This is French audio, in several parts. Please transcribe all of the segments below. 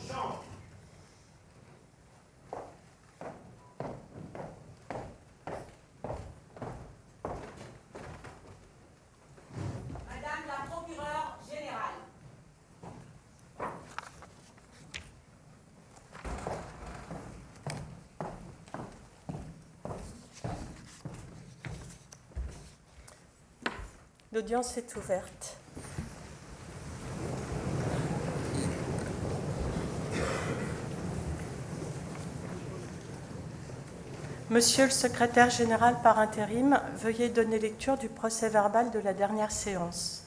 chambre. Madame la procureure générale. L'audience est ouverte. Monsieur le secrétaire général par intérim, veuillez donner lecture du procès-verbal de la dernière séance.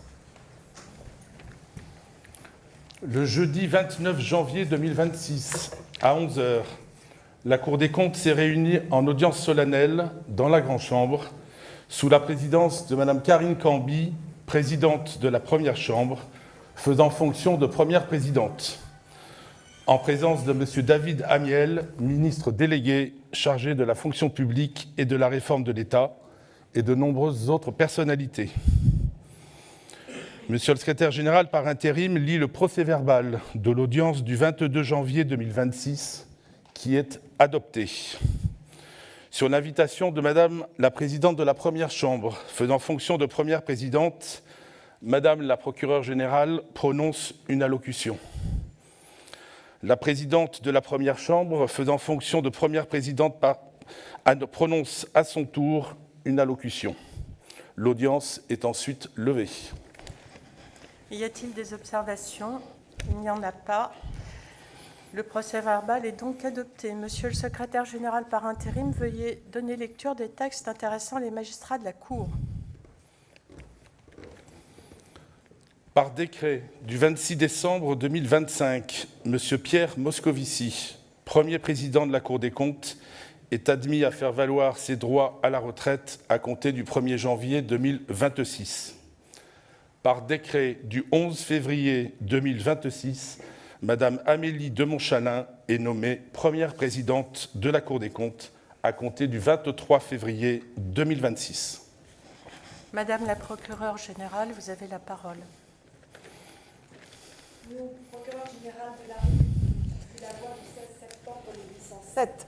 Le jeudi 29 janvier 2026, à 11h, la Cour des comptes s'est réunie en audience solennelle dans la Grande Chambre, sous la présidence de Mme Karine Camby, présidente de la Première Chambre, faisant fonction de première présidente, en présence de M. David Amiel, ministre délégué chargé de la fonction publique et de la réforme de l'État, et de nombreuses autres personnalités. Monsieur le secrétaire général par intérim lit le procès-verbal de l'audience du 22 janvier 2026 qui est adopté. Sur l'invitation de Madame la présidente de la Première Chambre, faisant fonction de première présidente, Madame la procureure générale prononce une allocution. La présidente de la Première Chambre, faisant fonction de première présidente, prononce à son tour une allocution. L'audience est ensuite levée. Y a-t-il des observations? Il n'y en a pas. Le procès-verbal est donc adopté. Monsieur le secrétaire général par intérim, veuillez donner lecture des textes intéressant les magistrats de la Cour. Par décret du 26 décembre 2025, M. Pierre Moscovici, premier président de la Cour des comptes, est admis à faire valoir ses droits à la retraite à compter du 1er janvier 2026. Par décret du 11 février 2026, Madame Amélie de Montchalin est nommée première présidente de la Cour des comptes à compter du 23 février 2026. Madame la procureure générale, vous avez la parole. Nous, procureur général de la République, vu la loi du 16 septembre 1807,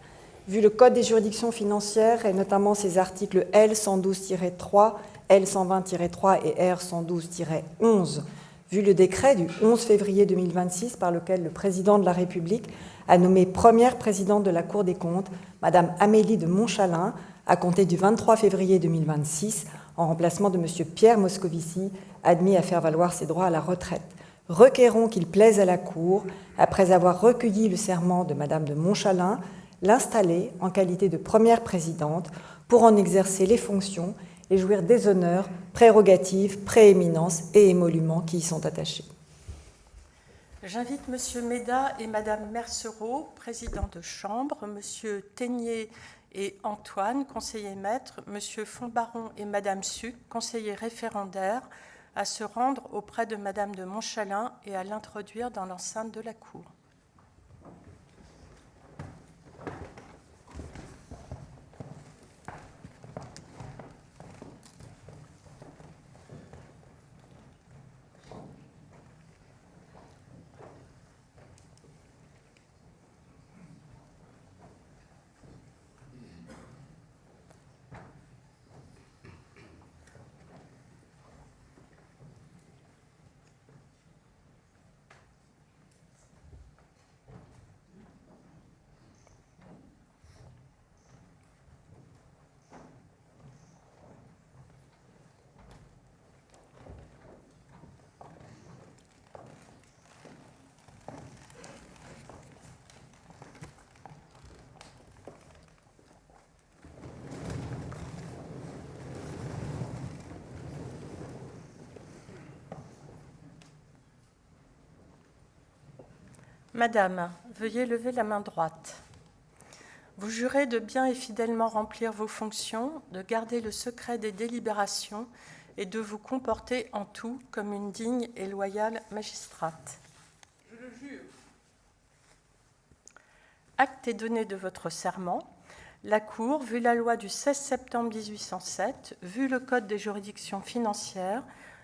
vu le Code des juridictions financières et notamment ses articles L 112-3, L 120-3 et R 112-11, vu le décret du 11 février 2026 par lequel le président de la République a nommé première présidente de la Cour des comptes, Madame Amélie de Montchalin, à compter du 23 février 2026, en remplacement de Monsieur Pierre Moscovici, admis à faire valoir ses droits à la retraite. Requérons qu'il plaise à la Cour, après avoir recueilli le serment de Madame de Montchalin, l'installer en qualité de première présidente pour en exercer les fonctions et jouir des honneurs, prérogatives, prééminences et émoluments qui y sont attachés. J'invite M. Méda et Mme Mercereau, président de chambre, M. Ténier et Antoine, conseiller maître, M. Fontbaron et Mme Suc, conseiller référendaire, à se rendre auprès de Mme de Montchalin et à l'introduire dans l'enceinte de la Cour. Madame, veuillez lever la main droite. Vous jurez de bien et fidèlement remplir vos fonctions, de garder le secret des délibérations et de vous comporter en tout comme une digne et loyale magistrate. Je le jure. Acte est donné de votre serment. La Cour, vu la loi du 16 septembre 1807, vu le Code des juridictions financières,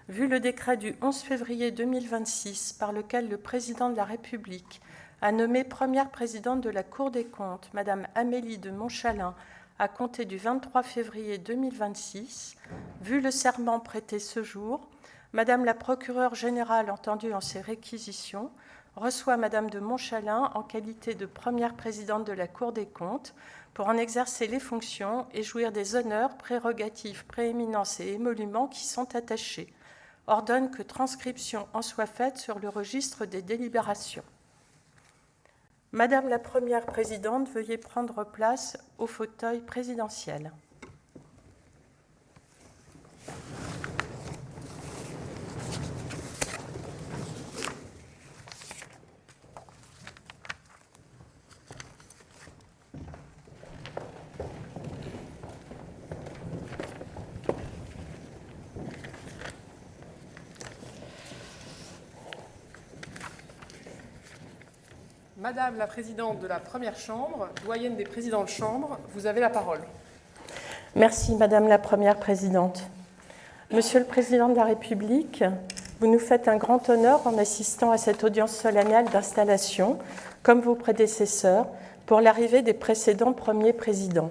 vu le décret du 11 février 2026 par lequel le président de la République à nommer première présidente de la Cour des comptes Madame Amélie de Montchalin à compter du 23 février 2026, vu le serment prêté ce jour, Madame la procureure générale entendue en ces réquisitions reçoit Madame de Montchalin en qualité de première présidente de la Cour des comptes pour en exercer les fonctions et jouir des honneurs, prérogatives, prééminences et émoluments qui sont attachés. Ordonne que transcription en soit faite sur le registre des délibérations. Madame la première présidente, veuillez prendre place au fauteuil présidentiel. Madame la présidente de la première chambre, doyenne des présidents de chambre, vous avez la parole. Merci, Madame la première présidente. Monsieur le Président de la République, vous nous faites un grand honneur en assistant à cette audience solennelle d'installation, comme vos prédécesseurs, pour l'arrivée des précédents premiers présidents.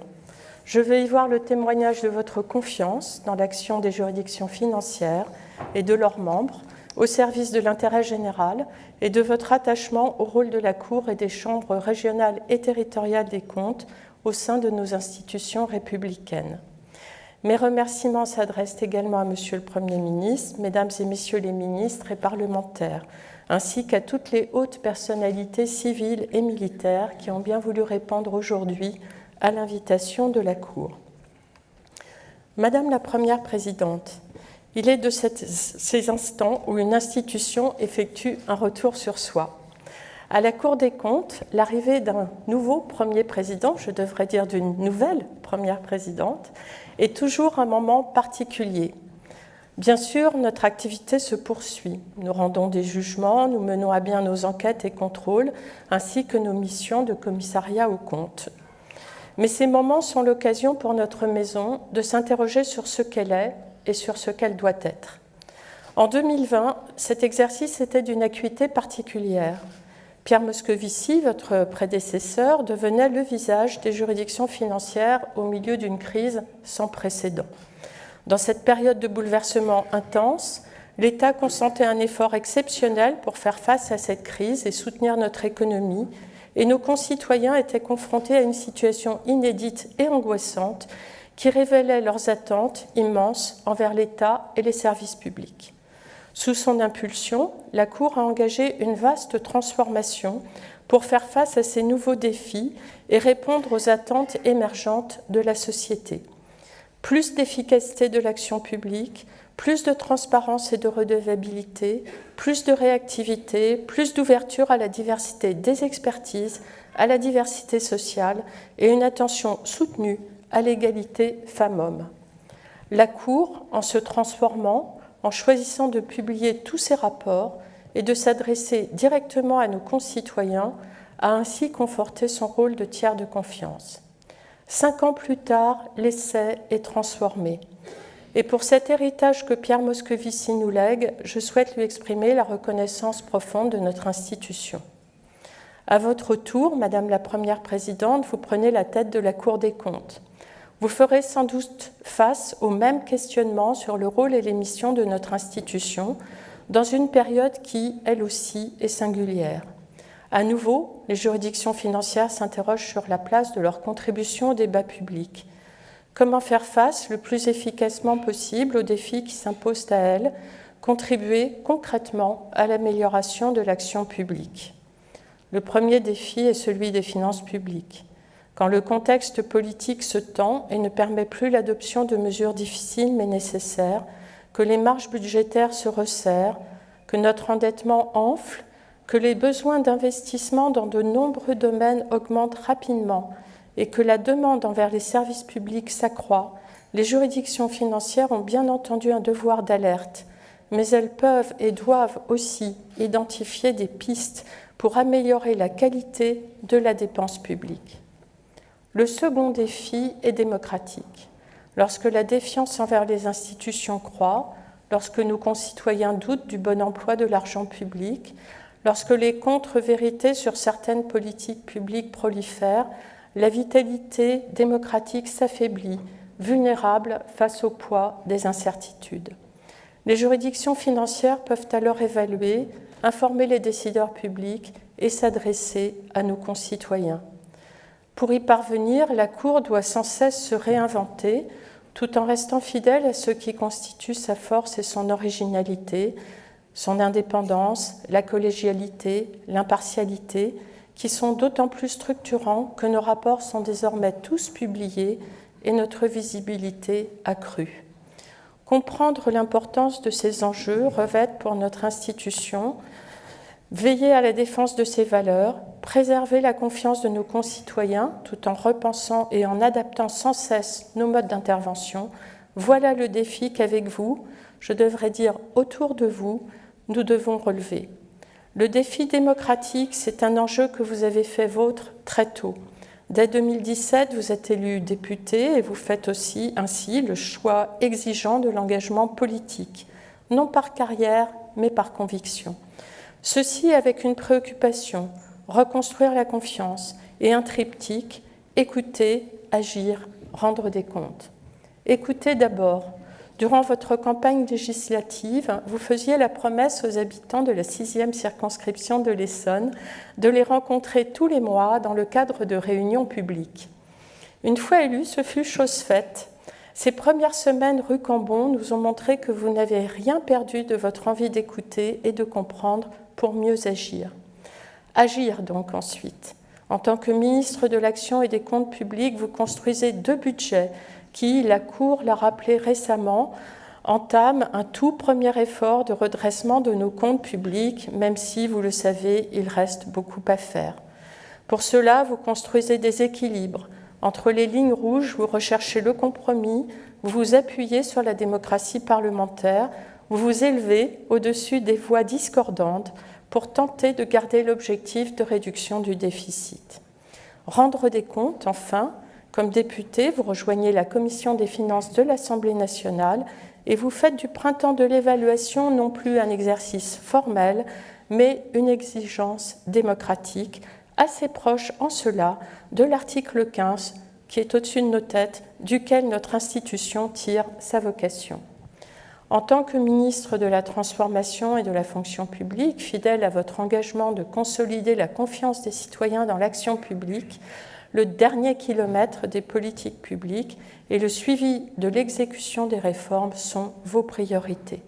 Je veux y voir le témoignage de votre confiance dans l'action des juridictions financières et de leurs membres, au service de l'intérêt général et de votre attachement au rôle de la Cour et des chambres régionales et territoriales des comptes au sein de nos institutions républicaines. Mes remerciements s'adressent également à Monsieur le Premier ministre, Mesdames et Messieurs les ministres et parlementaires, ainsi qu'à toutes les hautes personnalités civiles et militaires qui ont bien voulu répondre aujourd'hui à l'invitation de la Cour. Madame la Première Présidente, il est de ces instants où une institution effectue un retour sur soi. À la Cour des comptes, l'arrivée d'un nouveau premier président, je devrais dire d'une nouvelle première présidente, est toujours un moment particulier. Bien sûr, notre activité se poursuit. Nous rendons des jugements, nous menons à bien nos enquêtes et contrôles, ainsi que nos missions de commissariat aux comptes. Mais ces moments sont l'occasion pour notre maison de s'interroger sur ce qu'elle est et sur ce qu'elle doit être. En 2020, cet exercice était d'une acuité particulière. Pierre Moscovici, votre prédécesseur, devenait le visage des juridictions financières au milieu d'une crise sans précédent. Dans cette période de bouleversement intense, l'État consentait un effort exceptionnel pour faire face à cette crise et soutenir notre économie, et nos concitoyens étaient confrontés à une situation inédite et angoissante qui révélaient leurs attentes immenses envers l'État et les services publics. Sous son impulsion, la Cour a engagé une vaste transformation pour faire face à ces nouveaux défis et répondre aux attentes émergentes de la société. Plus d'efficacité de l'action publique, plus de transparence et de redevabilité, plus de réactivité, plus d'ouverture à la diversité des expertises, à la diversité sociale et une attention soutenue à l'égalité femmes-hommes. La Cour, en se transformant, en choisissant de publier tous ses rapports et de s'adresser directement à nos concitoyens, a ainsi conforté son rôle de tiers de confiance. 5 ans plus tard, l'essai est transformé. Et pour cet héritage que Pierre Moscovici nous lègue, je souhaite lui exprimer la reconnaissance profonde de notre institution. À votre tour, Madame la Première Présidente, vous prenez la tête de la Cour des comptes. Vous ferez sans doute face aux mêmes questionnements sur le rôle et les missions de notre institution dans une période qui, elle aussi, est singulière. À nouveau, les juridictions financières s'interrogent sur la place de leur contribution au débat public. Comment faire face le plus efficacement possible aux défis qui s'imposent à elles, contribuer concrètement à l'amélioration de l'action publique. Le premier défi est celui des finances publiques. Quand le contexte politique se tend et ne permet plus l'adoption de mesures difficiles mais nécessaires, que les marges budgétaires se resserrent, que notre endettement enfle, que les besoins d'investissement dans de nombreux domaines augmentent rapidement et que la demande envers les services publics s'accroît, les juridictions financières ont bien entendu un devoir d'alerte, mais elles peuvent et doivent aussi identifier des pistes pour améliorer la qualité de la dépense publique. Le second défi est démocratique. Lorsque la défiance envers les institutions croît, lorsque nos concitoyens doutent du bon emploi de l'argent public, Lorsque les contre-vérités sur certaines politiques publiques prolifèrent, la vitalité démocratique s'affaiblit, vulnérable face au poids des incertitudes. Les juridictions financières peuvent alors évaluer, informer les décideurs publics et s'adresser à nos concitoyens. Pour y parvenir, la Cour doit sans cesse se réinventer, tout en restant fidèle à ce qui constitue sa force et son originalité, son indépendance, la collégialité, l'impartialité, qui sont d'autant plus structurants que nos rapports sont désormais tous publiés et notre visibilité accrue. Comprendre l'importance de ces enjeux revêt pour notre institution veiller à la défense de ses valeurs, préserver la confiance de nos concitoyens tout en repensant et en adaptant sans cesse nos modes d'intervention. Voilà le défi qu'avec vous, je devrais dire autour de vous, nous devons relever. Le défi démocratique, c'est un enjeu que vous avez fait vôtre très tôt. Dès 2017, vous êtes élu député et vous faites aussi ainsi le choix exigeant de l'engagement politique, non par carrière, mais par conviction. Ceci avec une préoccupation, reconstruire la confiance, et un triptyque, écouter, agir, rendre des comptes. Écoutez d'abord. Durant votre campagne législative, vous faisiez la promesse aux habitants de la 6e circonscription de l'Essonne de les rencontrer tous les mois dans le cadre de réunions publiques. Une fois élus, ce fut chose faite. Ces premières semaines rue Cambon nous ont montré que vous n'avez rien perdu de votre envie d'écouter et de comprendre pour mieux agir. Agir donc ensuite. En tant que ministre de l'Action et des Comptes publics, vous construisez 2 budgets qui, la Cour l'a rappelé récemment, entament un tout premier effort de redressement de nos comptes publics, même si, vous le savez, il reste beaucoup à faire. Pour cela, vous construisez des équilibres. Entre les lignes rouges, vous recherchez le compromis, vous vous appuyez sur la démocratie parlementaire, vous vous élevez au-dessus des voix discordantes pour tenter de garder l'objectif de réduction du déficit. Rendre des comptes, enfin. Comme député, vous rejoignez la Commission des finances de l'Assemblée nationale et vous faites du printemps de l'évaluation non plus un exercice formel, mais une exigence démocratique, assez proche en cela de l'article 15, qui est au-dessus de nos têtes, duquel notre institution tire sa vocation. En tant que ministre de la Transformation et de la Fonction publique, fidèle à votre engagement de consolider la confiance des citoyens dans l'action publique, le dernier kilomètre des politiques publiques et le suivi de l'exécution des réformes sont vos priorités.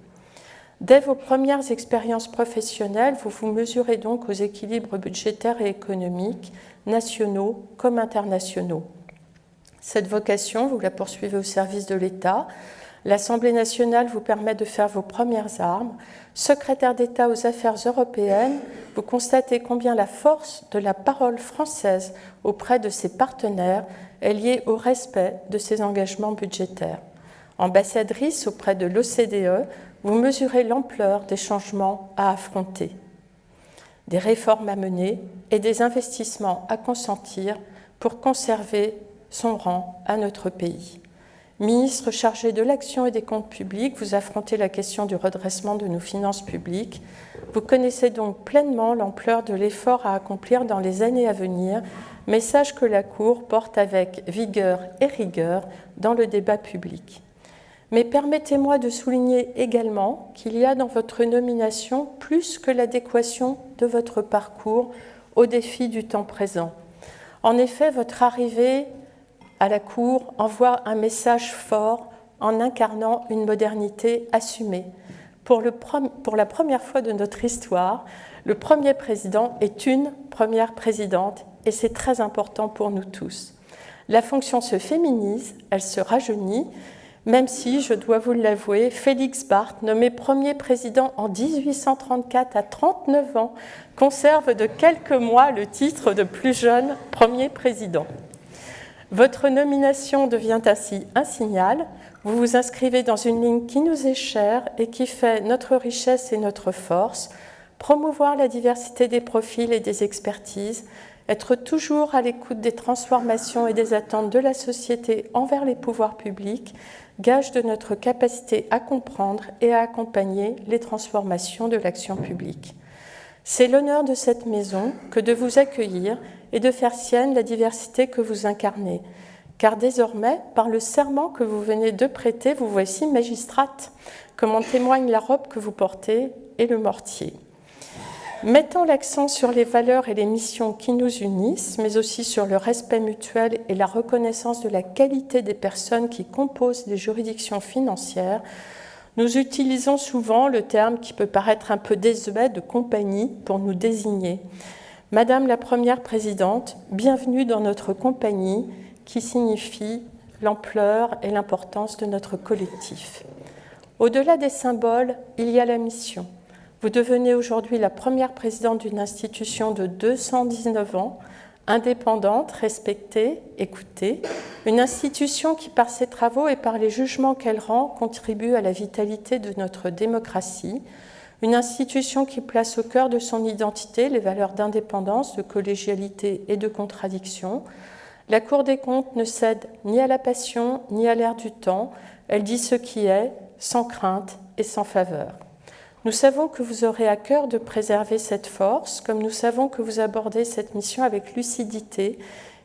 Dès vos premières expériences professionnelles, vous vous mesurez donc aux équilibres budgétaires et économiques, nationaux comme internationaux. Cette vocation, vous la poursuivez au service de l'État. L'Assemblée nationale vous permet de faire vos premières armes. Secrétaire d'État aux affaires européennes, vous constatez combien la force de la parole française auprès de ses partenaires est liée au respect de ses engagements budgétaires. Ambassadrice auprès de l'OCDE, vous mesurez l'ampleur des changements à affronter, des réformes à mener et des investissements à consentir pour conserver son rang à notre pays. Ministre chargé de l'action et des comptes publics, vous affrontez la question du redressement de nos finances publiques. Vous connaissez donc pleinement l'ampleur de l'effort à accomplir dans les années à venir, message que la Cour porte avec vigueur et rigueur dans le débat public. Mais permettez-moi de souligner également qu'il y a dans votre nomination plus que l'adéquation de votre parcours aux défis du temps présent. En effet, votre arrivée à la Cour envoie un message fort en incarnant une modernité assumée. Pour la première fois de notre histoire, le premier président est une première présidente et c'est très important pour nous tous. La fonction se féminise, elle se rajeunit, même si, je dois vous l'avouer, Félix Barthe, nommé premier président en 1834 à 39 ans, conserve de quelques mois le titre de plus jeune premier président. Votre nomination devient ainsi un signal. Vous vous inscrivez dans une ligne qui nous est chère et qui fait notre richesse et notre force, promouvoir la diversité des profils et des expertises, être toujours à l'écoute des transformations et des attentes de la société envers les pouvoirs publics, gage de notre capacité à comprendre et à accompagner les transformations de l'action publique. C'est l'honneur de cette maison que de vous accueillir et de faire sienne la diversité que vous incarnez. Car désormais, par le serment que vous venez de prêter, vous voici magistrate, comme en témoigne la robe que vous portez et le mortier. Mettant l'accent sur les valeurs et les missions qui nous unissent, mais aussi sur le respect mutuel et la reconnaissance de la qualité des personnes qui composent les juridictions financières, nous utilisons souvent le terme qui peut paraître un peu désuet de compagnie pour nous désigner. Madame la Première Présidente, bienvenue dans notre compagnie qui signifie l'ampleur et l'importance de notre collectif. Au-delà des symboles, il y a la mission. Vous devenez aujourd'hui la première présidente d'une institution de 219 ans, indépendante, respectée, écoutée, une institution qui, par ses travaux et par les jugements qu'elle rend, contribue à la vitalité de notre démocratie, une institution qui place au cœur de son identité les valeurs d'indépendance, de collégialité et de contradiction. La Cour des comptes ne cède ni à la passion ni à l'air du temps, elle dit ce qui est, sans crainte et sans faveur. Nous savons que vous aurez à cœur de préserver cette force, comme nous savons que vous abordez cette mission avec lucidité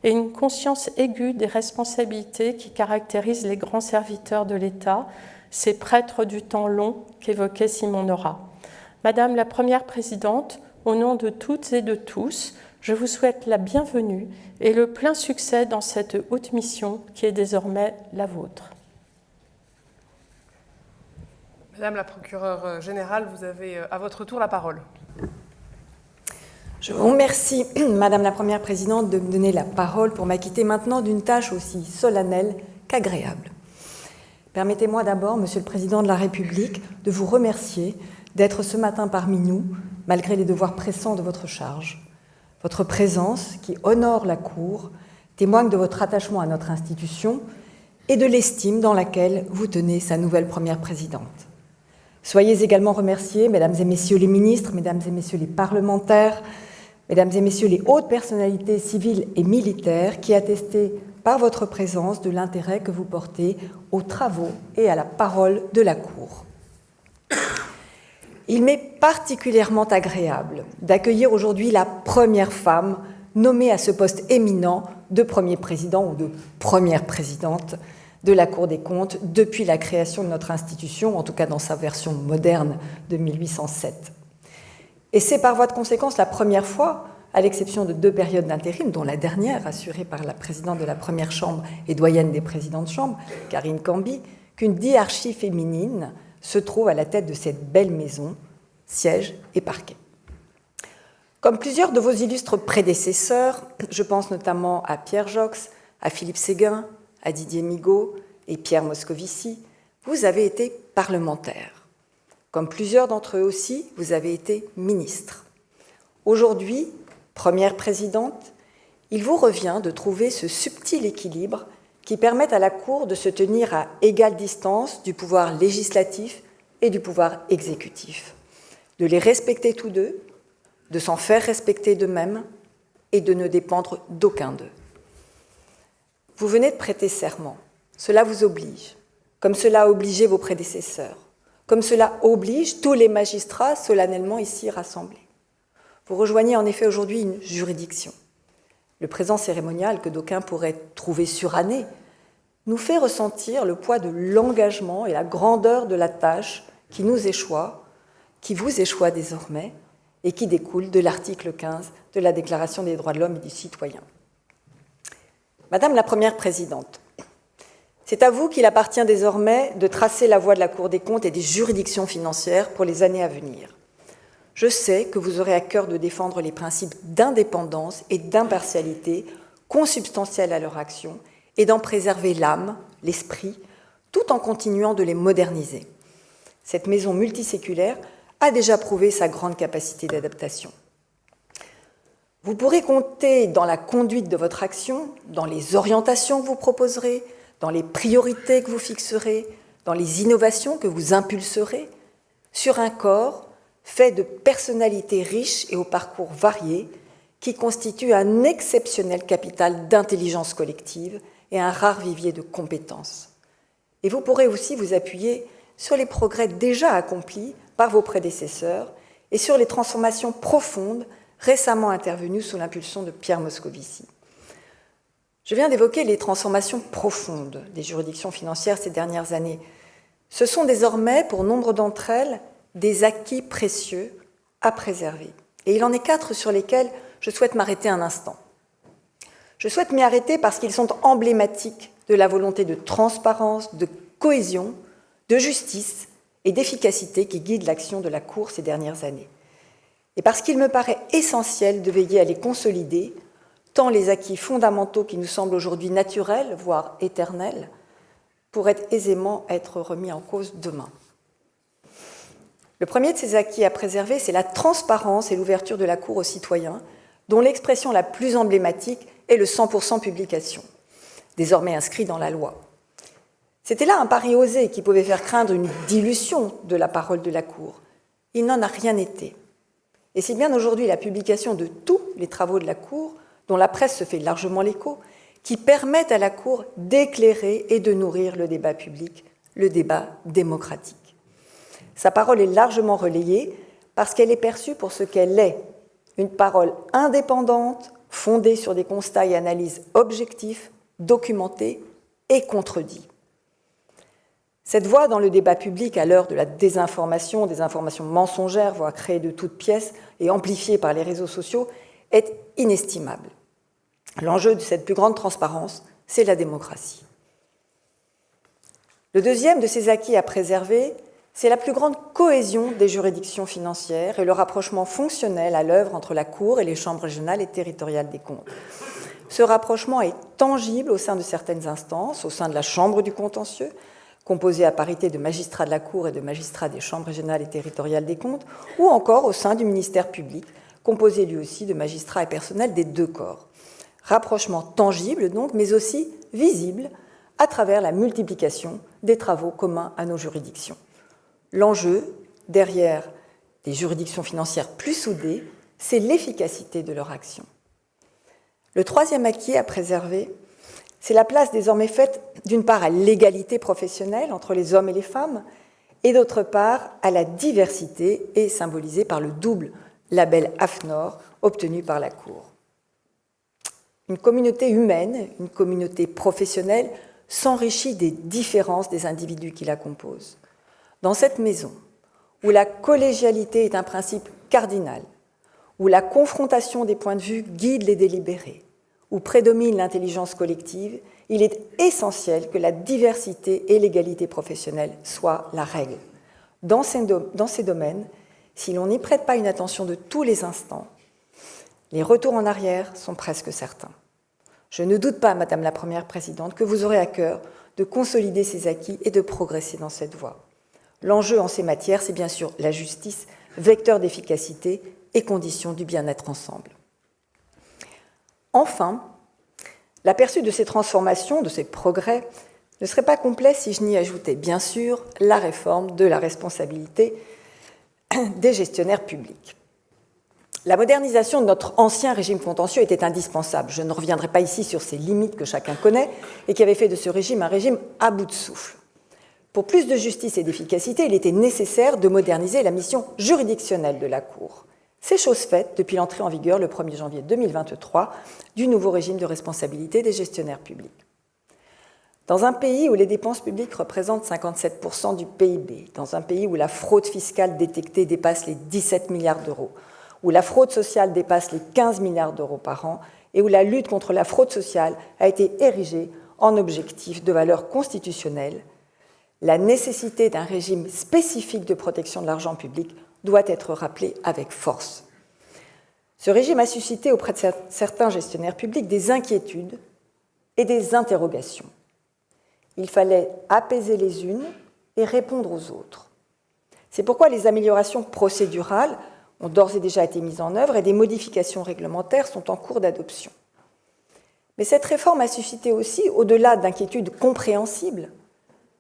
et une conscience aiguë des responsabilités qui caractérisent les grands serviteurs de l'État, ces prêtres du temps long qu'évoquait Simon Nora. Madame la Première Présidente, au nom de toutes et de tous, je vous souhaite la bienvenue et le plein succès dans cette haute mission qui est désormais la vôtre. Madame la procureure générale, vous avez à votre tour la parole. Je vous remercie, Madame la Première Présidente, de me donner la parole pour m'acquitter maintenant d'une tâche aussi solennelle qu'agréable. Permettez-moi d'abord, Monsieur le Président de la République, de vous remercier d'être ce matin parmi nous, malgré les devoirs pressants de votre charge. Votre présence, qui honore la Cour, témoigne de votre attachement à notre institution et de l'estime dans laquelle vous tenez sa nouvelle Première Présidente. Soyez également remerciés, Mesdames et Messieurs les ministres, Mesdames et Messieurs les parlementaires, Mesdames et Messieurs les hautes personnalités civiles et militaires qui attestaient par votre présence de l'intérêt que vous portez aux travaux et à la parole de la Cour. Il m'est particulièrement agréable d'accueillir aujourd'hui la première femme nommée à ce poste éminent de premier président ou de première présidente de la Cour des comptes depuis la création de notre institution, en tout cas dans sa version moderne de 1807. Et c'est par voie de conséquence la première fois, à l'exception de 2 périodes d'intérim, dont la dernière assurée par la présidente de la première chambre et doyenne des présidents de chambre, Karine Camby, qu'une diarchie féminine se trouve à la tête de cette belle maison, siège et parquet. Comme plusieurs de vos illustres prédécesseurs, je pense notamment à Pierre Joxe, à Philippe Séguin, à Didier Migaud et Pierre Moscovici, vous avez été parlementaire. Comme plusieurs d'entre eux aussi, vous avez été ministre. Aujourd'hui, première présidente, il vous revient de trouver ce subtil équilibre qui permet à la Cour de se tenir à égale distance du pouvoir législatif et du pouvoir exécutif, de les respecter tous deux, de s'en faire respecter d'eux-mêmes et de ne dépendre d'aucun d'eux. Vous venez de prêter serment. Cela vous oblige, comme cela a obligé vos prédécesseurs, comme cela oblige tous les magistrats solennellement ici rassemblés. Vous rejoignez en effet aujourd'hui une juridiction. Le présent cérémonial, que d'aucuns pourraient trouver suranné, nous fait ressentir le poids de l'engagement et la grandeur de la tâche qui nous échoit, qui vous échoit désormais, et qui découle de l'article 15 de la Déclaration des droits de l'homme et du citoyen. Madame la Première Présidente, c'est à vous qu'il appartient désormais de tracer la voie de la Cour des comptes et des juridictions financières pour les années à venir. Je sais que vous aurez à cœur de défendre les principes d'indépendance et d'impartialité consubstantiels à leur action et d'en préserver l'âme, l'esprit, tout en continuant de les moderniser. Cette maison multiséculaire a déjà prouvé sa grande capacité d'adaptation. Vous pourrez compter dans la conduite de votre action, dans les orientations que vous proposerez, dans les priorités que vous fixerez, dans les innovations que vous impulserez, sur un corps fait de personnalités riches et au parcours variés qui constituent un exceptionnel capital d'intelligence collective et un rare vivier de compétences. Et vous pourrez aussi vous appuyer sur les progrès déjà accomplis par vos prédécesseurs et sur les transformations profondes récemment intervenues sous l'impulsion de Pierre Moscovici. Je viens d'évoquer les transformations profondes des juridictions financières ces dernières années. Ce sont désormais, pour nombre d'entre elles, des acquis précieux à préserver. Et il en est 4 sur lesquels je souhaite m'arrêter un instant. Je souhaite m'y arrêter parce qu'ils sont emblématiques de la volonté de transparence, de cohésion, de justice et d'efficacité qui guide l'action de la Cour ces dernières années. Et parce qu'il me paraît essentiel de veiller à les consolider, tant les acquis fondamentaux qui nous semblent aujourd'hui naturels, voire éternels, pourraient aisément être remis en cause demain. Le premier de ces acquis à préserver, c'est la transparence et l'ouverture de la Cour aux citoyens, dont l'expression la plus emblématique est le 100% publication, désormais inscrit dans la loi. C'était là un pari osé qui pouvait faire craindre une dilution de la parole de la Cour. Il n'en a rien été. Et si bien aujourd'hui la publication de tous les travaux de la Cour, dont la presse se fait largement l'écho, qui permettent à la Cour d'éclairer et de nourrir le débat public, le débat démocratique. Sa parole est largement relayée parce qu'elle est perçue pour ce qu'elle est, une parole indépendante, fondée sur des constats et analyses objectifs, documentés et contredits. Cette voix dans le débat public à l'heure de la désinformation, des informations mensongères, voire créées de toutes pièces et amplifiées par les réseaux sociaux, est inestimable. L'enjeu de cette plus grande transparence, c'est la démocratie. Le deuxième de ces acquis à préserver, c'est la plus grande cohésion des juridictions financières et le rapprochement fonctionnel à l'œuvre entre la Cour et les chambres régionales et territoriales des comptes. Ce rapprochement est tangible au sein de certaines instances, au sein de la Chambre du contentieux, composée à parité de magistrats de la Cour et de magistrats des chambres régionales et territoriales des comptes, ou encore au sein du ministère public, composé lui aussi de magistrats et personnels des deux corps. Rapprochement tangible donc, mais aussi visible à travers la multiplication des travaux communs à nos juridictions. L'enjeu, derrière des juridictions financières plus soudées, c'est l'efficacité de leur action. Le troisième acquis à préserver, c'est la place désormais faite d'une part à l'égalité professionnelle entre les hommes et les femmes, et d'autre part à la diversité, et symbolisée par le double label AFNOR obtenu par la Cour. Une communauté humaine, une communauté professionnelle, s'enrichit des différences des individus qui la composent. Dans cette maison, où la collégialité est un principe cardinal, où la confrontation des points de vue guide les délibérés, où prédomine l'intelligence collective, il est essentiel que la diversité et l'égalité professionnelle soient la règle. Dans ces domaines, si l'on n'y prête pas une attention de tous les instants, les retours en arrière sont presque certains. Je ne doute pas, Madame la Première Présidente, que vous aurez à cœur de consolider ces acquis et de progresser dans cette voie. L'enjeu en ces matières, c'est bien sûr la justice, vecteur d'efficacité et condition du bien-être ensemble. Enfin, l'aperçu de ces transformations, de ces progrès, ne serait pas complet si je n'y ajoutais bien sûr la réforme de la responsabilité des gestionnaires publics. La modernisation de notre ancien régime contentieux était indispensable. Je ne reviendrai pas ici sur ses limites que chacun connaît et qui avaient fait de ce régime un régime à bout de souffle. Pour plus de justice et d'efficacité, il était nécessaire de moderniser la mission juridictionnelle de la Cour. C'est chose faite depuis l'entrée en vigueur le 1er janvier 2023 du nouveau régime de responsabilité des gestionnaires publics. Dans un pays où les dépenses publiques représentent 57% du PIB, dans un pays où la fraude fiscale détectée dépasse les 17 milliards d'euros, où la fraude sociale dépasse les 15 milliards d'euros par an et où la lutte contre la fraude sociale a été érigée en objectif de valeur constitutionnelle, la nécessité d'un régime spécifique de protection de l'argent public doit être rappelée avec force. Ce régime a suscité auprès de certains gestionnaires publics des inquiétudes et des interrogations. Il fallait apaiser les unes et répondre aux autres. C'est pourquoi les améliorations procédurales ont d'ores et déjà été mises en œuvre et des modifications réglementaires sont en cours d'adoption. Mais cette réforme a suscité aussi, au-delà d'inquiétudes compréhensibles,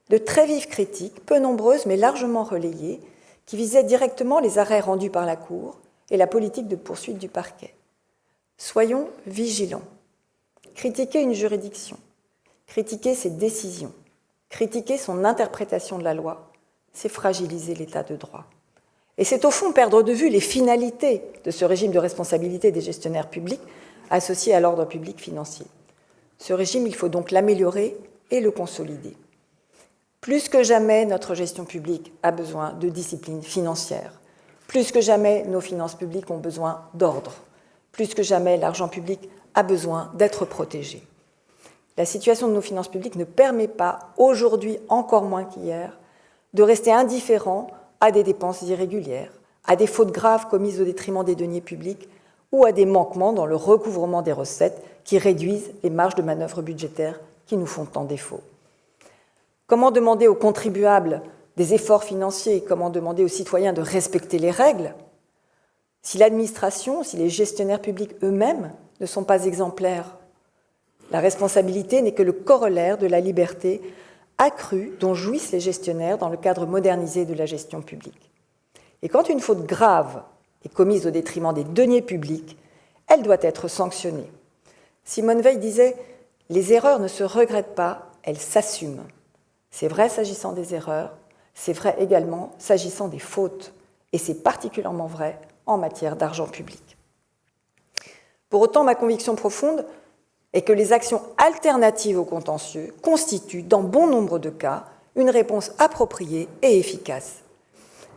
de très vives critiques, peu nombreuses mais largement relayées, qui visaient directement les arrêts rendus par la Cour et la politique de poursuite du parquet. Soyons vigilants. Critiquer une juridiction, critiquer ses décisions, critiquer son interprétation de la loi, c'est fragiliser l'état de droit. Et c'est au fond perdre de vue les finalités de ce régime de responsabilité des gestionnaires publics associé à l'ordre public financier. Ce régime, il faut donc l'améliorer et le consolider. Plus que jamais, notre gestion publique a besoin de discipline financière. Plus que jamais, nos finances publiques ont besoin d'ordre. Plus que jamais, l'argent public a besoin d'être protégé. La situation de nos finances publiques ne permet pas, aujourd'hui encore moins qu'hier, de rester indifférent à des dépenses irrégulières, à des fautes graves commises au détriment des deniers publics ou à des manquements dans le recouvrement des recettes qui réduisent les marges de manœuvre budgétaires qui nous font tant défaut. Comment demander aux contribuables des efforts financiers, comment demander aux citoyens de respecter les règles si l'administration, si les gestionnaires publics eux-mêmes ne sont pas exemplaires? La responsabilité n'est que le corollaire de la liberté accrue dont jouissent les gestionnaires dans le cadre modernisé de la gestion publique. Et quand une faute grave est commise au détriment des deniers publics, elle doit être sanctionnée. Simone Veil disait « Les erreurs ne se regrettent pas, elles s'assument ». C'est vrai s'agissant des erreurs, c'est vrai également s'agissant des fautes, et c'est particulièrement vrai en matière d'argent public. Pour autant, ma conviction profonde est que les actions alternatives au contentieux constituent, dans bon nombre de cas, une réponse appropriée et efficace.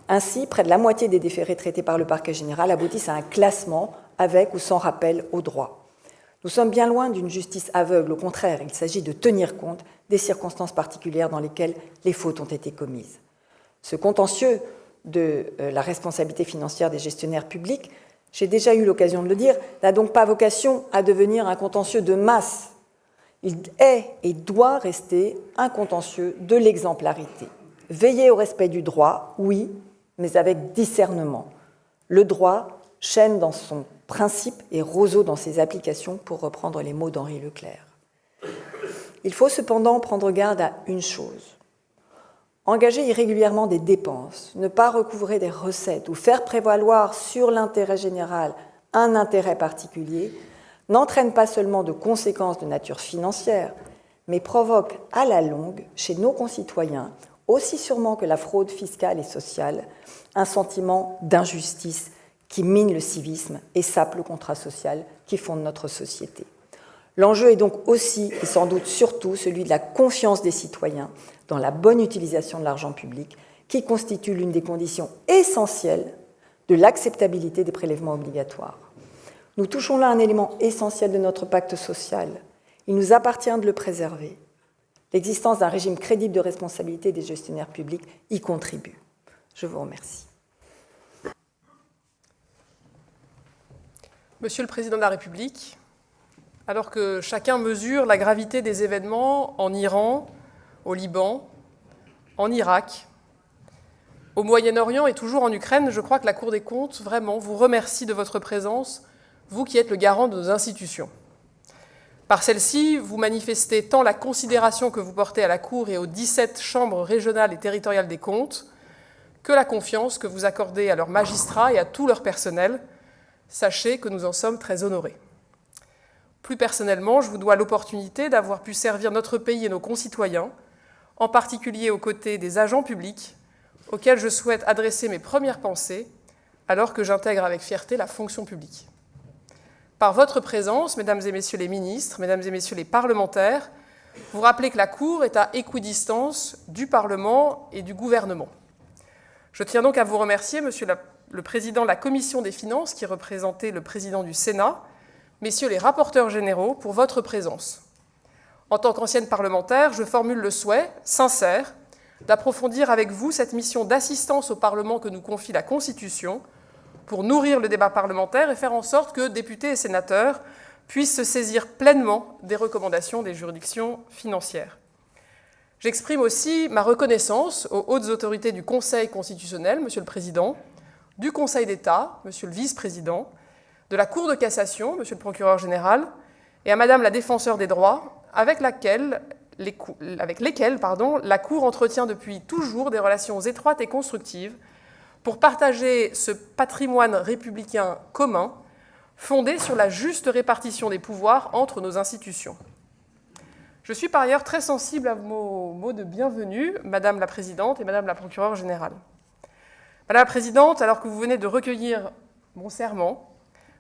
Ainsi, près de la moitié des déférés traités par le parquet général aboutissent à un classement avec ou sans rappel au droit. Nous sommes bien loin d'une justice aveugle, au contraire, il s'agit de tenir compte des circonstances particulières dans lesquelles les fautes ont été commises. Ce contentieux de la responsabilité financière des gestionnaires publics, j'ai déjà eu l'occasion de le dire, n'a donc pas vocation à devenir un contentieux de masse. Il est et doit rester un contentieux de l'exemplarité. Veiller au respect du droit, oui, mais avec discernement. Le droit, chaîne dans son principe et roseau dans ses applications, pour reprendre les mots d'Henri Leclerc. Il faut cependant prendre garde à une chose. Engager irrégulièrement des dépenses, ne pas recouvrer des recettes ou faire prévaloir sur l'intérêt général un intérêt particulier n'entraîne pas seulement de conséquences de nature financière, mais provoque à la longue, chez nos concitoyens, aussi sûrement que la fraude fiscale et sociale, un sentiment d'injustice qui mine le civisme et sape le contrat social qui fonde notre société. L'enjeu est donc aussi, et sans doute surtout, celui de la confiance des citoyens dans la bonne utilisation de l'argent public, qui constitue l'une des conditions essentielles de l'acceptabilité des prélèvements obligatoires. Nous touchons là un élément essentiel de notre pacte social. Il nous appartient de le préserver. L'existence d'un régime crédible de responsabilité des gestionnaires publics y contribue. Je vous remercie. Monsieur le Président de la République, alors que chacun mesure la gravité des événements en Iran, au Liban, en Irak, au Moyen-Orient et toujours en Ukraine, je crois que la Cour des comptes, vraiment, vous remercie de votre présence, vous qui êtes le garant de nos institutions. Par celle-ci, vous manifestez tant la considération que vous portez à la Cour et aux 17 chambres régionales et territoriales des comptes, que la confiance que vous accordez à leurs magistrats et à tout leur personnel. Sachez que nous en sommes très honorés. Plus personnellement, je vous dois l'opportunité d'avoir pu servir notre pays et nos concitoyens, en particulier aux côtés des agents publics, auxquels je souhaite adresser mes premières pensées, alors que j'intègre avec fierté la fonction publique. Par votre présence, mesdames et messieurs les ministres, mesdames et messieurs les parlementaires, vous rappelez que la Cour est à équidistance du Parlement et du gouvernement. Je tiens donc à vous remercier, monsieur le président de la Commission des finances, qui représentait le président du Sénat, messieurs les rapporteurs généraux, pour votre présence. En tant qu'ancienne parlementaire, je formule le souhait, sincère, d'approfondir avec vous cette mission d'assistance au Parlement que nous confie la Constitution, pour nourrir le débat parlementaire et faire en sorte que députés et sénateurs puissent se saisir pleinement des recommandations des juridictions financières. J'exprime aussi ma reconnaissance aux hautes autorités du Conseil constitutionnel, Monsieur le Président, du Conseil d'État, Monsieur le Vice-président, de la Cour de cassation, Monsieur le Procureur général, et à Madame la Défenseure des droits, avec lesquelles la Cour entretient depuis toujours des relations étroites et constructives pour partager ce patrimoine républicain commun, fondé sur la juste répartition des pouvoirs entre nos institutions. Je suis par ailleurs très sensible à vos mots de bienvenue, Madame la Présidente et Madame la Procureure générale. Madame la Présidente, alors que vous venez de recueillir mon serment,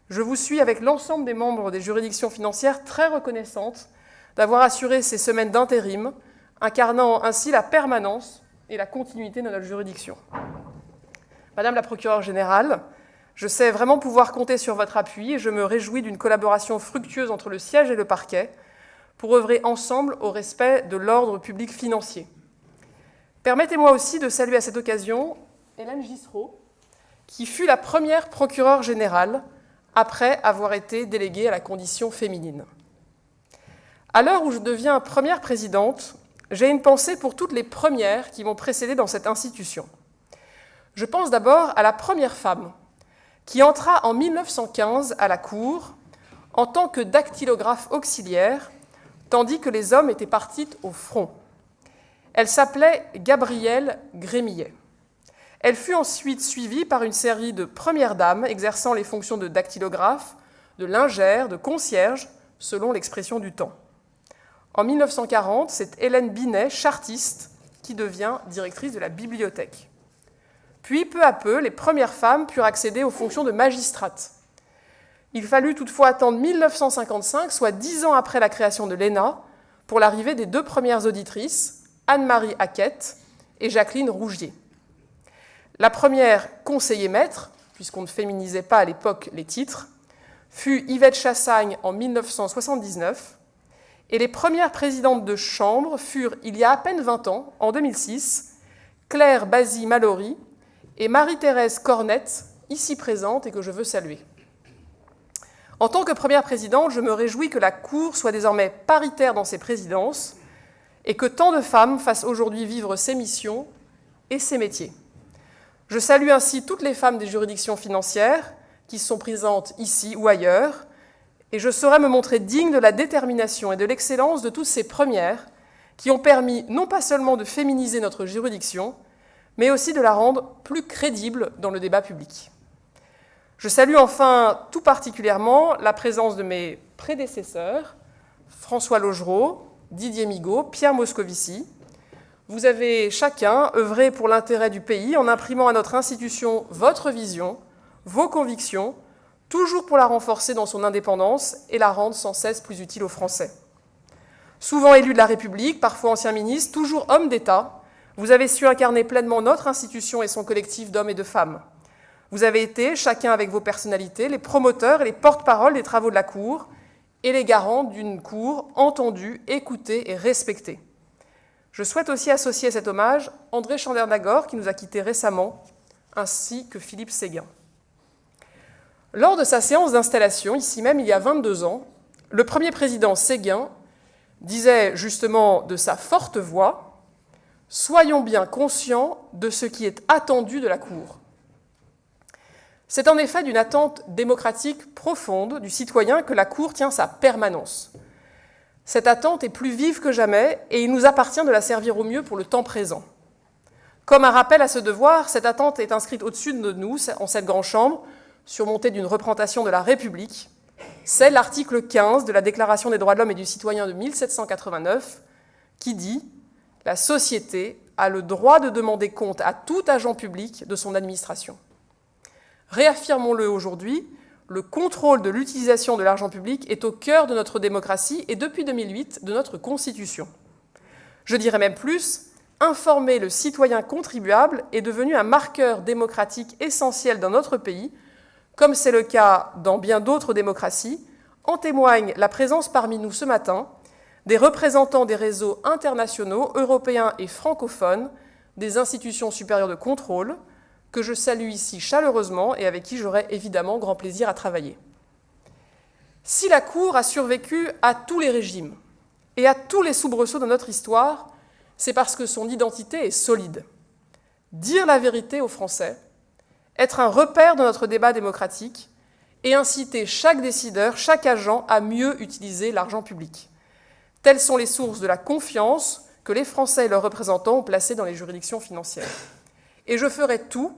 je vous suis avec l'ensemble des membres des juridictions financières très reconnaissante d'avoir assuré ces semaines d'intérim, incarnant ainsi la permanence et la continuité de notre juridiction. Madame la procureure générale, je sais vraiment pouvoir compter sur votre appui et je me réjouis d'une collaboration fructueuse entre le siège et le parquet pour œuvrer ensemble au respect de l'ordre public financier. Permettez-moi aussi de saluer à cette occasion Hélène Gissereau, qui fut la première procureure générale après avoir été déléguée à la condition féminine. À l'heure où je deviens première présidente, j'ai une pensée pour toutes les premières qui m'ont précédée dans cette institution. Je pense d'abord à la première femme qui entra en 1915 à la Cour en tant que dactylographe auxiliaire, tandis que les hommes étaient partis au front. Elle s'appelait Gabrielle Grémillet. Elle fut ensuite suivie par une série de premières dames exerçant les fonctions de dactylographe, de lingère, de concierge, selon l'expression du temps. En 1940, c'est Hélène Binet, chartiste, qui devient directrice de la bibliothèque. Puis, peu à peu, les premières femmes purent accéder aux fonctions de magistrate. Il fallut toutefois attendre 1955, soit 10 ans après la création de l'ENA, pour l'arrivée des deux premières auditrices, Anne-Marie Hackett et Jacqueline Rougier. La première conseiller maître, puisqu'on ne féminisait pas à l'époque les titres, fut Yvette Chassagne en 1979, et les premières présidentes de chambre furent, il y a à peine 20 ans, en 2006, Claire Basy-Mallory et Marie-Thérèse Cornette, ici présente et que je veux saluer. En tant que première présidente, je me réjouis que la Cour soit désormais paritaire dans ses présidences et que tant de femmes fassent aujourd'hui vivre ses missions et ses métiers. Je salue ainsi toutes les femmes des juridictions financières qui sont présentes ici ou ailleurs, et je saurais me montrer digne de la détermination et de l'excellence de toutes ces premières qui ont permis non pas seulement de féminiser notre juridiction, mais aussi de la rendre plus crédible dans le débat public. Je salue enfin tout particulièrement la présence de mes prédécesseurs, François Laugereau, Didier Migaud, Pierre Moscovici. Vous avez chacun œuvré pour l'intérêt du pays en imprimant à notre institution votre vision, vos convictions, toujours pour la renforcer dans son indépendance et la rendre sans cesse plus utile aux Français. Souvent élu de la République, parfois ancien ministre, toujours homme d'État, vous avez su incarner pleinement notre institution et son collectif d'hommes et de femmes. Vous avez été, chacun avec vos personnalités, les promoteurs et les porte-parole des travaux de la Cour et les garants d'une Cour entendue, écoutée et respectée. Je souhaite aussi associer à cet hommage André Chandernagor, qui nous a quittés récemment, ainsi que Philippe Séguin. Lors de sa séance d'installation, ici même il y a 22 ans, le premier président Séguin disait justement de sa forte voix « Soyons bien conscients de ce qui est attendu de la Cour ». C'est en effet d'une attente démocratique profonde du citoyen que la Cour tient sa permanence. Cette attente est plus vive que jamais et il nous appartient de la servir au mieux pour le temps présent. Comme un rappel à ce devoir, cette attente est inscrite au-dessus de nous, en cette grande chambre, surmontée d'une représentation de la République. C'est l'article 15 de la Déclaration des droits de l'homme et du citoyen de 1789 qui dit « La société a le droit de demander compte à tout agent public de son administration ». Réaffirmons-le aujourd'hui, le contrôle de l'utilisation de l'argent public est au cœur de notre démocratie et depuis 2008 de notre Constitution. Je dirais même plus, informer le citoyen contribuable est devenu un marqueur démocratique essentiel dans notre pays, comme c'est le cas dans bien d'autres démocraties. En témoigne la présence parmi nous ce matin des représentants des réseaux internationaux, européens et francophones, des institutions supérieures de contrôle, que je salue ici chaleureusement et avec qui j'aurai évidemment grand plaisir à travailler. Si la Cour a survécu à tous les régimes et à tous les soubresauts de notre histoire, c'est parce que son identité est solide. Dire la vérité aux Français, être un repère de notre débat démocratique et inciter chaque décideur, chaque agent à mieux utiliser l'argent public. Telles sont les sources de la confiance que les Français et leurs représentants ont placées dans les juridictions financières. Et je ferai tout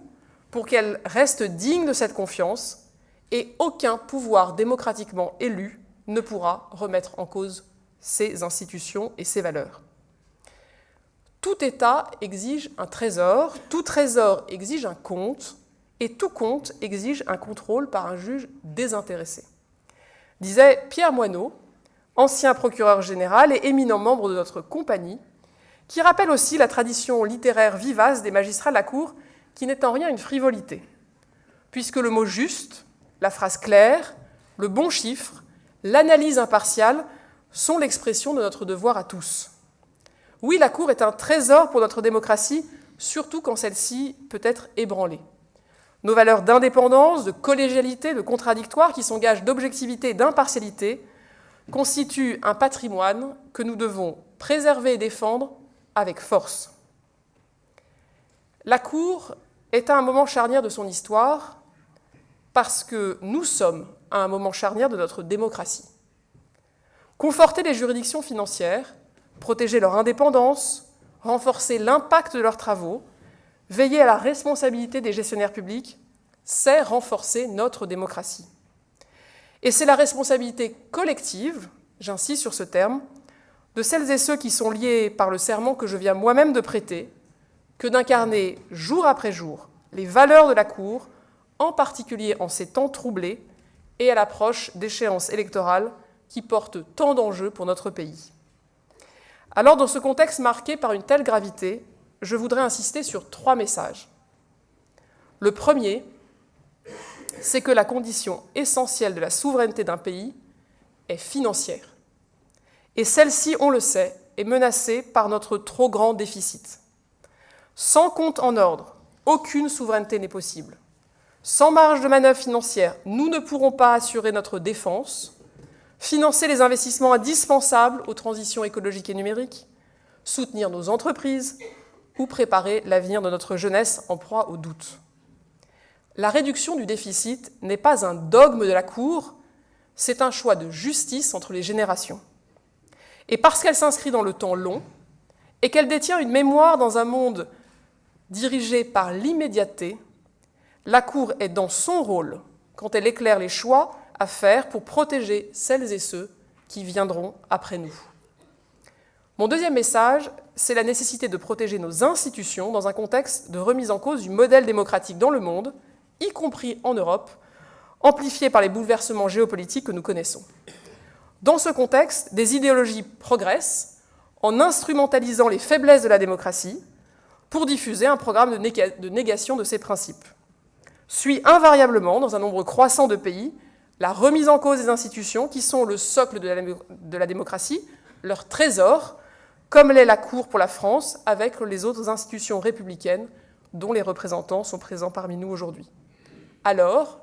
pour qu'elles restent dignes de cette confiance et aucun pouvoir démocratiquement élu ne pourra remettre en cause ces institutions et ces valeurs. Tout État exige un trésor, tout trésor exige un compte, et tout compte exige un contrôle par un juge désintéressé. Disait Pierre Moineau, ancien procureur général et éminent membre de notre compagnie, qui rappelle aussi la tradition littéraire vivace des magistrats de la Cour, qui n'est en rien une frivolité, puisque le mot juste, la phrase claire, le bon chiffre, l'analyse impartiale sont l'expression de notre devoir à tous. Oui, la Cour est un trésor pour notre démocratie, surtout quand celle-ci peut être ébranlée. Nos valeurs d'indépendance, de collégialité, de contradictoire, qui sont gages d'objectivité et d'impartialité, constituent un patrimoine que nous devons préserver et défendre avec force. La Cour est à un moment charnière de son histoire parce que nous sommes à un moment charnière de notre démocratie. Conforter les juridictions financières, protéger leur indépendance, renforcer l'impact de leurs travaux, veiller à la responsabilité des gestionnaires publics, c'est renforcer notre démocratie. Et c'est la responsabilité collective, j'insiste sur ce terme, de celles et ceux qui sont liés par le serment que je viens moi-même de prêter, que d'incarner jour après jour les valeurs de la Cour, en particulier en ces temps troublés et à l'approche d'échéances électorales qui portent tant d'enjeux pour notre pays. Alors, dans ce contexte marqué par une telle gravité, je voudrais insister sur 3 messages. Le premier, c'est que la condition essentielle de la souveraineté d'un pays est financière. Et celle-ci, on le sait, est menacée par notre trop grand déficit. Sans compte en ordre, aucune souveraineté n'est possible. Sans marge de manœuvre financière, nous ne pourrons pas assurer notre défense, financer les investissements indispensables aux transitions écologiques et numériques, soutenir nos entreprises ou préparer l'avenir de notre jeunesse en proie au doute. La réduction du déficit n'est pas un dogme de la Cour, c'est un choix de justice entre les générations. Et parce qu'elle s'inscrit dans le temps long et qu'elle détient une mémoire dans un monde dirigé par l'immédiateté, la Cour est dans son rôle quand elle éclaire les choix à faire pour protéger celles et ceux qui viendront après nous. Mon deuxième message, c'est la nécessité de protéger nos institutions dans un contexte de remise en cause du modèle démocratique dans le monde, y compris en Europe, amplifié par les bouleversements géopolitiques que nous connaissons. Dans ce contexte, des idéologies progressent en instrumentalisant les faiblesses de la démocratie pour diffuser un programme de négation de ces principes. Suit invariablement, dans un nombre croissant de pays, la remise en cause des institutions qui sont le socle de la démocratie, leur trésor, comme l'est la Cour pour la France, avec les autres institutions républicaines dont les représentants sont présents parmi nous aujourd'hui. Alors,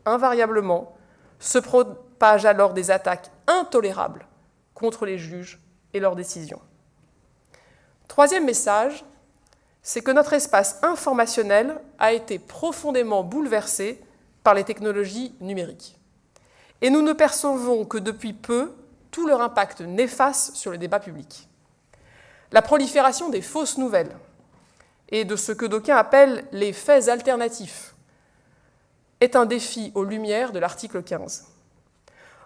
invariablement, se propagent alors des attaques intolérables contre les juges et leurs décisions. Troisième message, c'est que notre espace informationnel a été profondément bouleversé par les technologies numériques. Et nous ne percevons que depuis peu tout leur impact néfaste sur le débat public. La prolifération des fausses nouvelles et de ce que d'aucuns appellent les faits alternatifs est un défi aux lumières de l'article 15.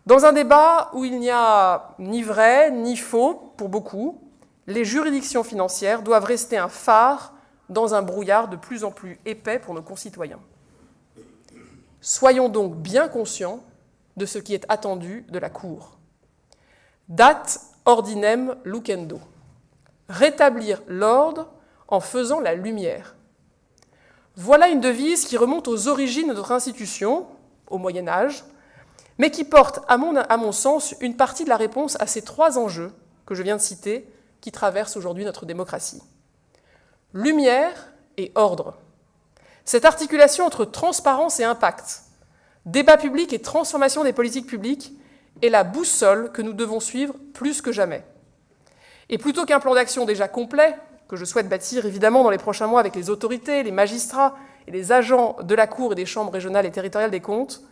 Dans un débat où il n'y a ni vrai ni faux pour beaucoup, les juridictions financières doivent rester un phare dans un brouillard de plus en plus épais pour nos concitoyens. Soyons donc bien conscients de ce qui est attendu de la Cour. Dat ordinem lucendo. Rétablir l'ordre en faisant la lumière. Voilà une devise qui remonte aux origines de notre institution, au Moyen-Âge, mais qui porte, à mon sens, une partie de la réponse à ces 3 enjeux que je viens de citer, qui traversent aujourd'hui notre démocratie. Lumière et ordre. Cette articulation entre transparence et impact, débat public et transformation des politiques publiques est la boussole que nous devons suivre plus que jamais. Et plutôt qu'un plan d'action déjà complet, que je souhaite bâtir évidemment dans les prochains mois avec les autorités, les magistrats et les agents de la Cour et des chambres régionales et territoriales des comptes,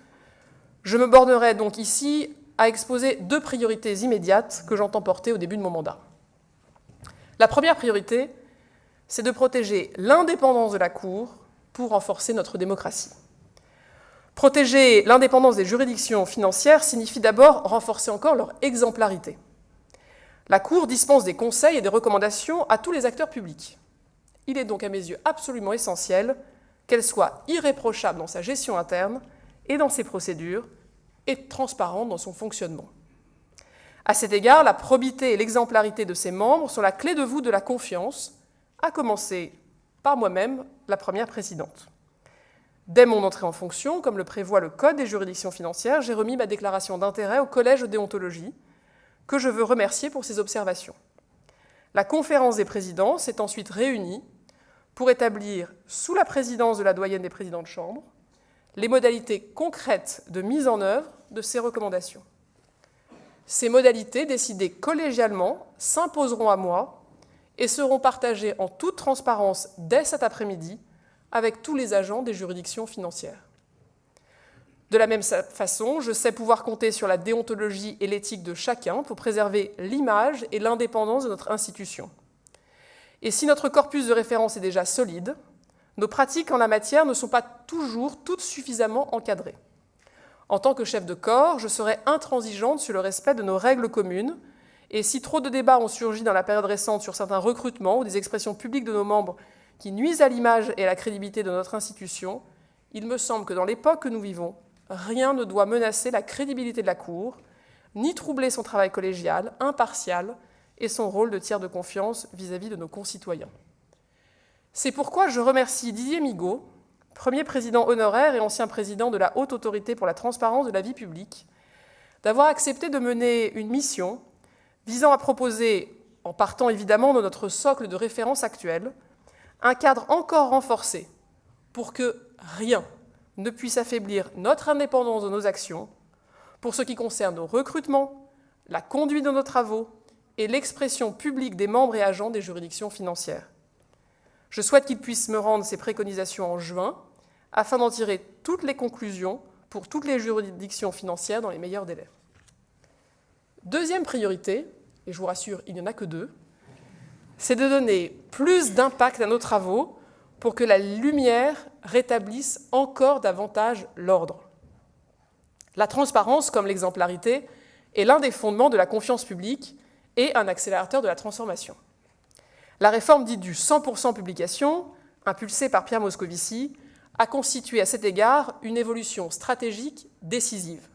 je me bornerai donc ici à exposer 2 priorités immédiates que j'entends porter au début de mon mandat. La première priorité, c'est de protéger l'indépendance de la Cour pour renforcer notre démocratie. Protéger l'indépendance des juridictions financières signifie d'abord renforcer encore leur exemplarité. La Cour dispense des conseils et des recommandations à tous les acteurs publics. Il est donc à mes yeux absolument essentiel qu'elle soit irréprochable dans sa gestion interne et dans ses procédures, et transparente dans son fonctionnement. À cet égard, la probité et l'exemplarité de ses membres sont la clé de voûte de la confiance, à commencer par moi-même, la première présidente. Dès mon entrée en fonction, comme le prévoit le Code des juridictions financières, j'ai remis ma déclaration d'intérêt au Collège de déontologie, que je veux remercier pour ses observations. La conférence des présidents s'est ensuite réunie pour établir, sous la présidence de la doyenne des présidents de chambre, les modalités concrètes de mise en œuvre de ces recommandations. Ces modalités, décidées collégialement, s'imposeront à moi et seront partagées en toute transparence dès cet après-midi avec tous les agents des juridictions financières. De la même façon, je sais pouvoir compter sur la déontologie et l'éthique de chacun pour préserver l'image et l'indépendance de notre institution. Et si notre corpus de référence est déjà solide, nos pratiques en la matière ne sont pas toujours toutes suffisamment encadrées. En tant que chef de corps, je serai intransigeante sur le respect de nos règles communes, et si trop de débats ont surgi dans la période récente sur certains recrutements ou des expressions publiques de nos membres qui nuisent à l'image et à la crédibilité de notre institution, il me semble que dans l'époque que nous vivons, rien ne doit menacer la crédibilité de la Cour, ni troubler son travail collégial, impartial, et son rôle de tiers de confiance vis-à-vis de nos concitoyens. C'est pourquoi je remercie Didier Migaud, premier président honoraire et ancien président de la Haute Autorité pour la transparence de la vie publique, d'avoir accepté de mener une mission visant à proposer, en partant évidemment de notre socle de référence actuel, un cadre encore renforcé pour que rien ne puisse affaiblir notre indépendance de nos actions pour ce qui concerne nos recrutements, la conduite de nos travaux et l'expression publique des membres et agents des juridictions financières. Je souhaite qu'il puisse me rendre ces préconisations en juin, afin d'en tirer toutes les conclusions pour toutes les juridictions financières dans les meilleurs délais. Deuxième priorité, et je vous rassure, il n'y en a que deux, c'est de donner plus d'impact à nos travaux pour que la lumière rétablisse encore davantage l'ordre. La transparence, comme l'exemplarité, est l'un des fondements de la confiance publique et un accélérateur de la transformation. La réforme dite du 100% publication, impulsée par Pierre Moscovici, a constitué à cet égard une évolution stratégique décisive.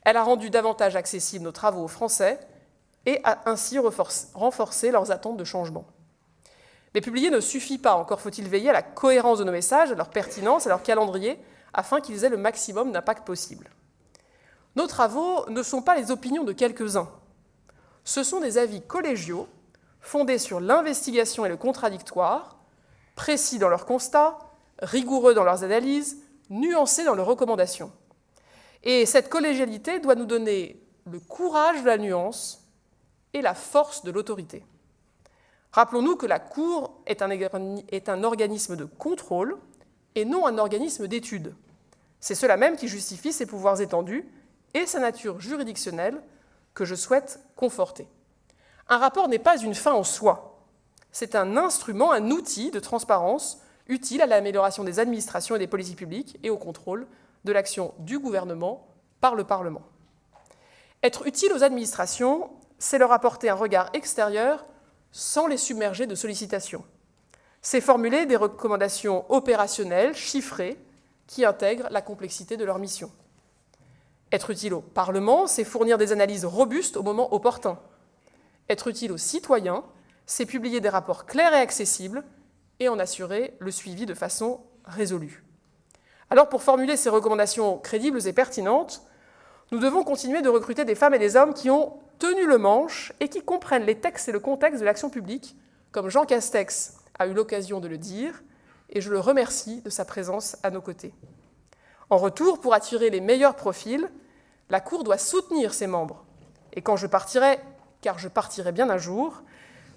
Elle a rendu davantage accessibles nos travaux aux Français et a ainsi renforcé leurs attentes de changement. Mais publier ne suffit pas, encore faut-il veiller à la cohérence de nos messages, à leur pertinence, à leur calendrier, afin qu'ils aient le maximum d'impact possible. Nos travaux ne sont pas les opinions de quelques-uns. Ce sont des avis collégiaux, fondés sur l'investigation et le contradictoire, précis dans leurs constats, rigoureux dans leurs analyses, nuancés dans leurs recommandations. Et cette collégialité doit nous donner le courage de la nuance et la force de l'autorité. Rappelons-nous que la Cour est un organisme de contrôle et non un organisme d'étude. C'est cela même qui justifie ses pouvoirs étendus et sa nature juridictionnelle que je souhaite conforter. Un rapport n'est pas une fin en soi. C'est un instrument, un outil de transparence utile à l'amélioration des administrations et des politiques publiques et au contrôle de l'action du gouvernement par le Parlement. Être utile aux administrations, c'est leur apporter un regard extérieur sans les submerger de sollicitations. C'est formuler des recommandations opérationnelles, chiffrées, qui intègrent la complexité de leur mission. Être utile au Parlement, c'est fournir des analyses robustes au moment opportun. Être utile aux citoyens, c'est publier des rapports clairs et accessibles et en assurer le suivi de façon résolue. Alors, pour formuler ces recommandations crédibles et pertinentes, nous devons continuer de recruter des femmes et des hommes qui ont tenu le manche et qui comprennent les textes et le contexte de l'action publique, comme Jean Castex a eu l'occasion de le dire, et je le remercie de sa présence à nos côtés. En retour, pour attirer les meilleurs profils, la Cour doit soutenir ses membres. Et quand je partirai, car je partirai bien un jour,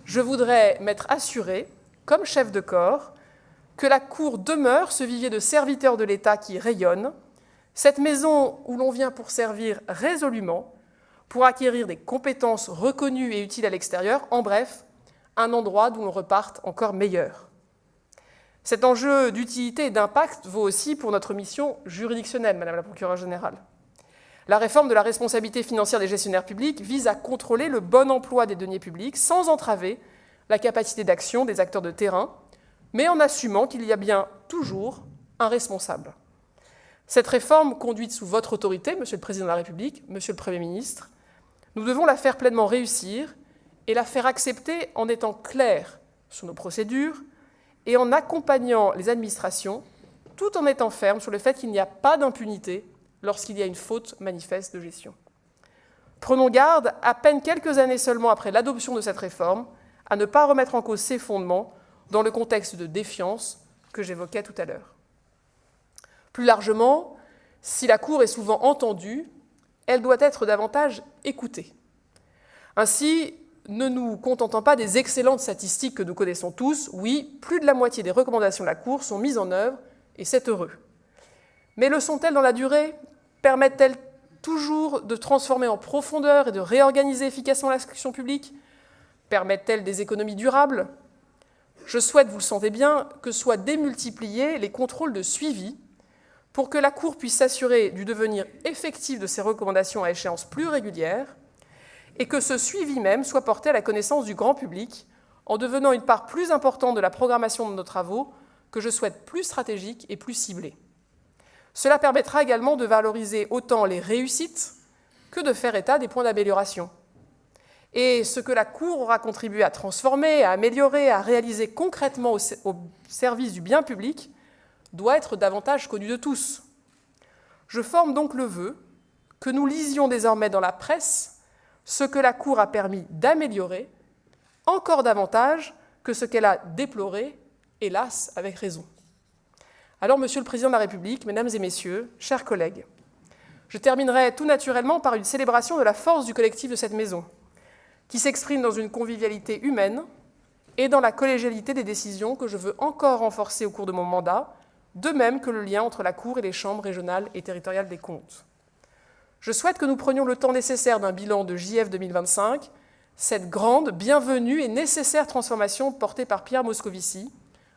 je voudrais m'être assuré, comme chef de corps, que la Cour demeure ce vivier de serviteurs de l'État qui rayonne, cette maison où l'on vient pour servir résolument, pour acquérir des compétences reconnues et utiles à l'extérieur, en bref, un endroit d'où l'on reparte encore meilleur. Cet enjeu d'utilité et d'impact vaut aussi pour notre mission juridictionnelle, Madame la procureure générale. La réforme de la responsabilité financière des gestionnaires publics vise à contrôler le bon emploi des deniers publics sans entraver la capacité d'action des acteurs de terrain, mais en assumant qu'il y a bien toujours un responsable. Cette réforme, conduite sous votre autorité, Monsieur le Président de la République, Monsieur le Premier ministre, nous devons la faire pleinement réussir et la faire accepter en étant clairs sur nos procédures et en accompagnant les administrations, tout en étant fermes sur le fait qu'il n'y a pas d'impunité lorsqu'il y a une faute manifeste de gestion. Prenons garde, à peine quelques années seulement après l'adoption de cette réforme, à ne pas remettre en cause ses fondements dans le contexte de défiance que j'évoquais tout à l'heure. Plus largement, si la Cour est souvent entendue, elle doit être davantage écoutée. Ainsi, ne nous contentant pas des excellentes statistiques que nous connaissons tous, oui, plus de la moitié des recommandations de la Cour sont mises en œuvre, et c'est heureux. Mais le sont-elles dans la durée? Permettent-elles toujours de transformer en profondeur et de réorganiser efficacement l'action publique? Permettent-elles des économies durables? Je souhaite, vous le sentez bien, que soient démultipliés les contrôles de suivi pour que la Cour puisse s'assurer du devenir effectif de ces recommandations à échéance plus régulière et que ce suivi même soit porté à la connaissance du grand public en devenant une part plus importante de la programmation de nos travaux que je souhaite plus stratégique et plus ciblée. Cela permettra également de valoriser autant les réussites que de faire état des points d'amélioration. Et ce que la Cour aura contribué à transformer, à améliorer, à réaliser concrètement au service du bien public doit être davantage connu de tous. Je forme donc le vœu que nous lisions désormais dans la presse ce que la Cour a permis d'améliorer encore davantage que ce qu'elle a déploré, hélas, avec raison. Alors, Monsieur le Président de la République, Mesdames et Messieurs, chers collègues, je terminerai tout naturellement par une célébration de la force du collectif de cette maison, qui s'exprime dans une convivialité humaine et dans la collégialité des décisions que je veux encore renforcer au cours de mon mandat, de même que le lien entre la Cour et les chambres régionales et territoriales des comptes. Je souhaite que nous prenions le temps nécessaire d'un bilan de JF 2025, cette grande, bienvenue et nécessaire transformation portée par Pierre Moscovici,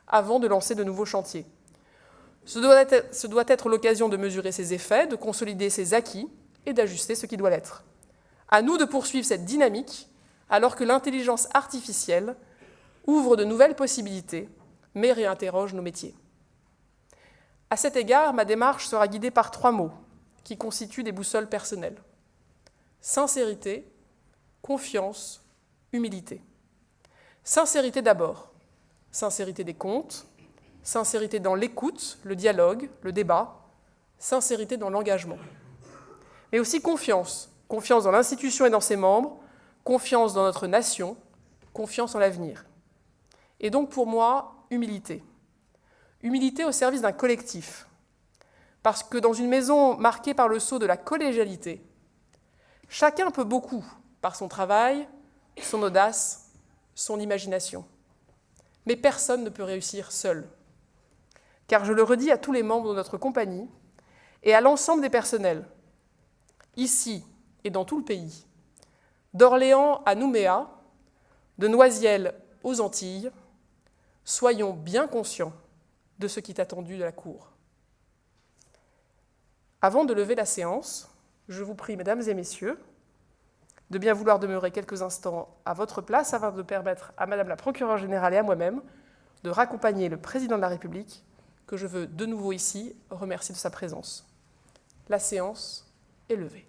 avant de lancer de nouveaux chantiers. Ce doit être l'occasion de mesurer ses effets, de consolider ses acquis et d'ajuster ce qui doit l'être. À nous de poursuivre cette dynamique, alors que l'intelligence artificielle ouvre de nouvelles possibilités, mais réinterroge nos métiers. À cet égard, ma démarche sera guidée par 3 mots qui constituent des boussoles personnelles. Sincérité, confiance, humilité. Sincérité d'abord. Sincérité des comptes, sincérité dans l'écoute, le dialogue, le débat, sincérité dans l'engagement. Mais aussi confiance. Confiance dans l'institution et dans ses membres, confiance dans notre nation, confiance en l'avenir. Et donc pour moi, humilité. Humilité au service d'un collectif. Parce que dans une maison marquée par le sceau de la collégialité, chacun peut beaucoup par son travail, son audace, son imagination. Mais personne ne peut réussir seul. Car je le redis à tous les membres de notre compagnie et à l'ensemble des personnels, ici et dans tout le pays, d'Orléans à Nouméa, de Noisiel aux Antilles, soyons bien conscients de ce qui est attendu de la Cour. Avant de lever la séance, je vous prie, Mesdames et Messieurs, de bien vouloir demeurer quelques instants à votre place afin de permettre à Madame la Procureure générale et à moi-même de raccompagner le Président de la République, que je veux de nouveau ici remercier de sa présence. La séance est levée.